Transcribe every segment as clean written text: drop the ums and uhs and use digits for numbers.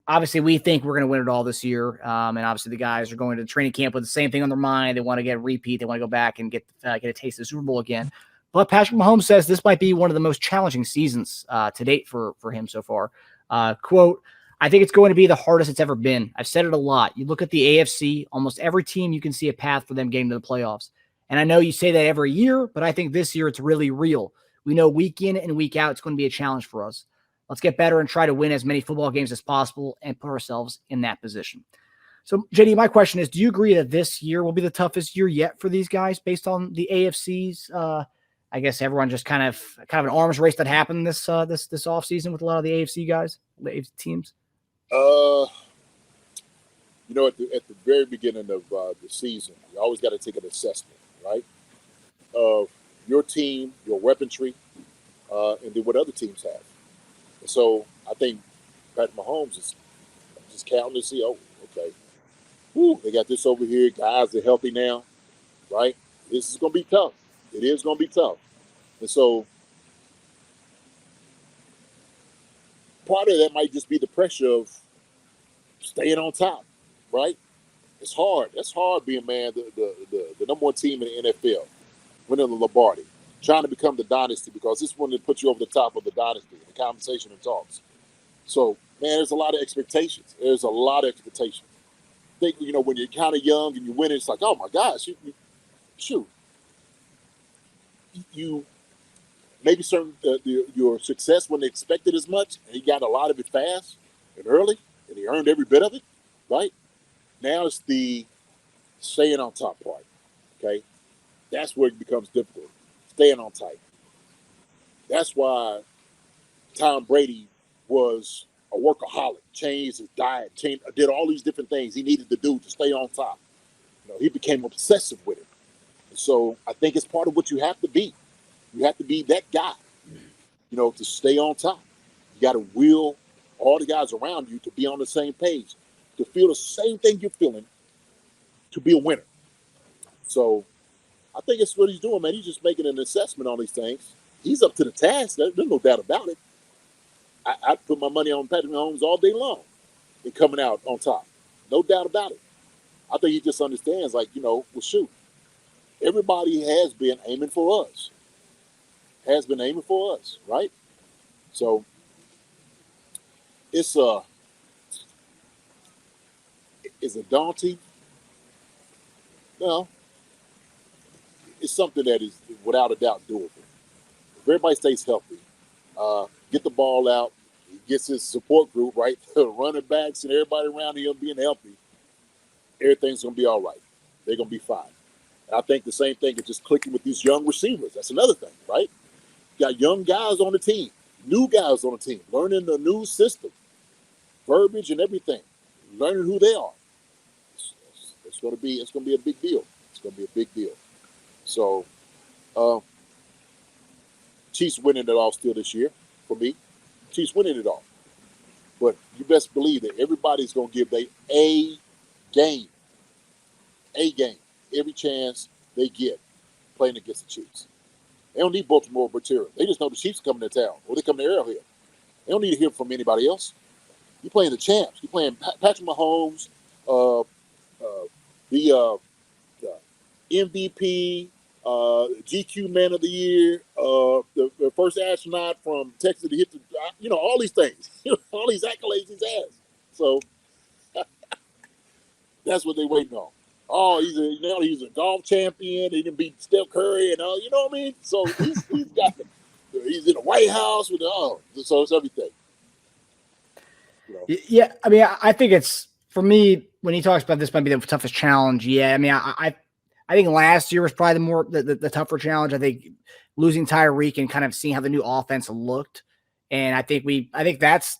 obviously we think we're going to win it all this year. And obviously the guys are going to training camp with the same thing on their mind. They want to get a repeat. They want to go back and get a taste of the Super Bowl again. But Patrick Mahomes says this might be one of the most challenging seasons to date for him so far. Quote, I think it's going to be the hardest it's ever been. I've said it a lot. You look at the AFC, almost every team, you can see a path for them getting to the playoffs. And I know you say that every year, but I think this year it's really real. We know week in and week out, it's going to be a challenge for us. Let's get better and try to win as many football games as possible and put ourselves in that position. So, JD, my question is, do you agree that this year will be the toughest year yet for these guys based on the AFC's? I guess everyone just kind of an arms race that happened this offseason with a lot of the AFC guys, the AFC teams? At the very beginning of the season, you always got to take an assessment, right, of your team, your weaponry, and then what other teams have. And so I think Patrick Mahomes is just counting to see, okay, they got this over here. Guys are healthy now, right? This is going to be tough. It is going to be tough. And so part of that might just be the pressure of staying on top, right? It's hard. That's hard being, man, the number one team in the NFL, winning the Lombardi, trying to become the dynasty, because this one that puts you over the top of the dynasty, the conversation and talks. So, man, there's a lot of expectations. There's a lot of expectations. I think, when you're kind of young and you win it, it's like, oh, my gosh, you maybe your success wasn't expected as much, and he got a lot of it fast and early, and he earned every bit of it, right? Now it's the staying on top part, okay? That's where it becomes difficult, staying on tight. That's why Tom Brady was a workaholic, changed his diet, did all these different things he needed to do to stay on top. He became obsessive with it. And so I think it's part of what you have to be. You have to be that guy, to stay on top. You got to will all the guys around you to be on the same page, to feel the same thing you're feeling, to be a winner. So I think it's what he's doing, man. He's just making an assessment on these things. He's up to the task. There's no doubt about it. I'd put my money on Patrick Mahomes all day long and coming out on top. No doubt about it. I think he just understands, shoot, everybody has been aiming for us. Right? So it's a daunting? No. It's something that is without a doubt doable. If everybody stays healthy, get the ball out, he gets his support group, right? The running backs and everybody around him being healthy, everything's going to be all right. They're going to be fine. And I think the same thing is just clicking with these young receivers. That's another thing, right? You got young guys on the team, new guys on the team, learning the new system, verbiage and everything, learning who they are. It's going to be a big deal. It's going to be a big deal. So, Chiefs winning it all still this year for me. Chiefs winning it all. But you best believe that everybody's going to give their A game, every chance they get playing against the Chiefs. They don't need Baltimore material. They just know the Chiefs coming to town, or they come to Arrowhead. They don't need to hear from anybody else. You're playing the champs. You're playing Patrick Mahomes, the MVP, GQ Man of the Year, the first astronaut from Texas to hit the, all these things, all these accolades he's has. So that's what they're waiting on. Oh, he's a golf champion. He can beat Steph Curry and all. You know what I mean? So he's got them. He's in the White House with so it's everything. Yeah, I mean, I think it's, for me, when he talks about this might be the toughest challenge. Yeah, I mean, I think last year was probably the tougher challenge. I think losing Tyreek and kind of seeing how the new offense looked, and I think that's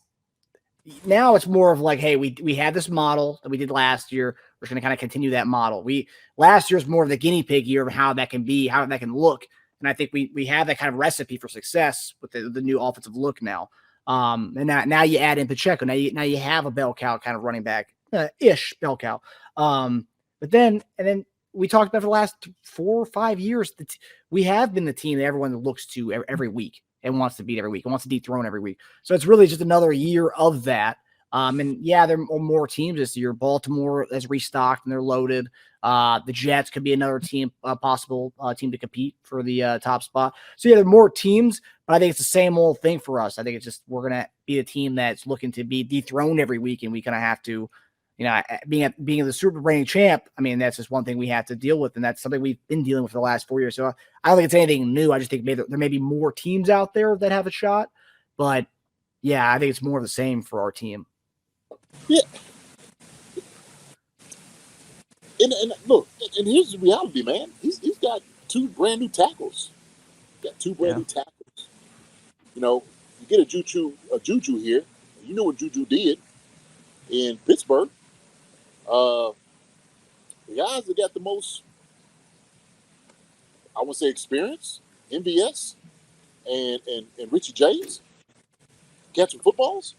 now it's more of like, hey, we had this model that we did last year. We're going to kind of continue that model. Last year's more of the guinea pig year of how that can be, how that can look, and I think we have that kind of recipe for success with the new offensive look now. And now you add in Pacheco. Now you have a bell cow kind of running back ish bell cow. But then we talked about for the last 4 or 5 years that we have been the team that everyone looks to every week and wants to beat every week and wants to dethrone every week. So it's really just another year of that. And yeah, there are more teams this year. Baltimore has restocked and they're loaded. The Jets could be another team, possible team to compete for the top spot. So yeah, there are more teams, but I think it's the same old thing for us. I think it's just we're gonna be a team that's looking to be dethroned every week, and we kind of have to, being the Super reigning champ. I mean, that's just one thing we have to deal with, and that's something we've been dealing with for the last 4 years. So I don't think it's anything new. I just think maybe there may be more teams out there that have a shot, but yeah, I think it's more of the same for our team. Yeah. And look, and here's the reality, man. He's got 2 brand new tackles. Got 2 brand new tackles. You get a Juju here. You know what Juju did in Pittsburgh. The guys that got the most, I want to say, experience, MVS and Richie James, catching footballs.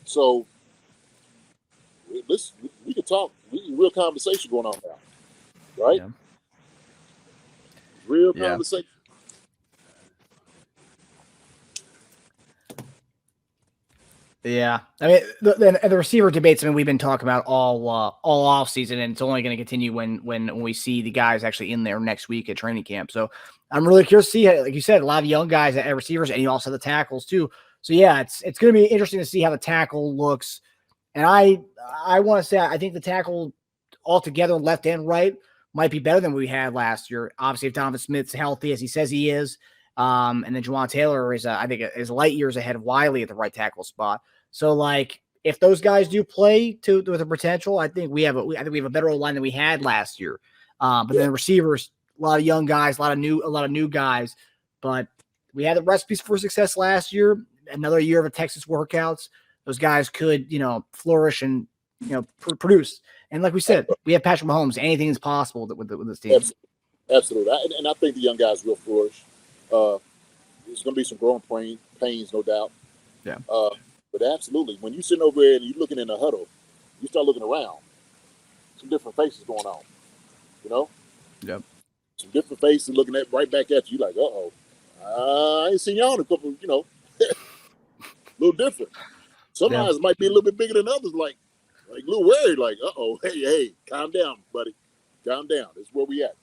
So we could talk. Real conversation going on now, right? Yeah. Real conversation. Yeah, I mean the receiver debates. I mean, we've been talking about all off season, and it's only going to continue when we see the guys actually in there next week at training camp. So I'm really curious to see, like you said, a lot of young guys at receivers, and you also have the tackles too. So yeah, it's going to be interesting to see how the tackle looks. And I want to say I think the tackle altogether, left and right, might be better than we had last year. Obviously, if Donovan Smith's healthy as he says he is, and then Juwan Taylor is I think is light years ahead of Wiley at the right tackle spot. So, like, if those guys do play with the potential, I think we have a better line than we had last year. But then receivers, a lot of young guys, a lot of new guys. But we had the recipes for success last year. Another year of a Texas workouts. Those guys could, flourish and produce. And like we said, we have Patrick Mahomes. Anything is possible with this team. Absolutely. And I think the young guys will flourish. There's going to be some growing pains, no doubt. Yeah. But absolutely, when you're sitting over there and you're looking in the huddle, you start looking around. Some different faces going on, Yep. Some different faces looking right back at you, like, uh-oh. I ain't seen y'all in a couple, a little different. Some eyes might be a little bit bigger than others, like a little worried, like, uh-oh, hey, calm down, buddy. Calm down. That's where we at.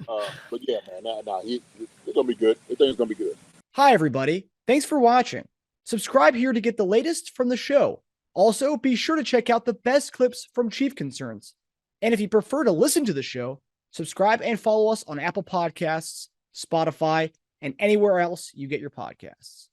But yeah, man, it's going to be good. I think it's going to be good. Hi, everybody. Thanks for watching. Subscribe here to get the latest from the show. Also, be sure to check out the best clips from Chief Concerns. And if you prefer to listen to the show, subscribe and follow us on Apple Podcasts, Spotify, and anywhere else you get your podcasts.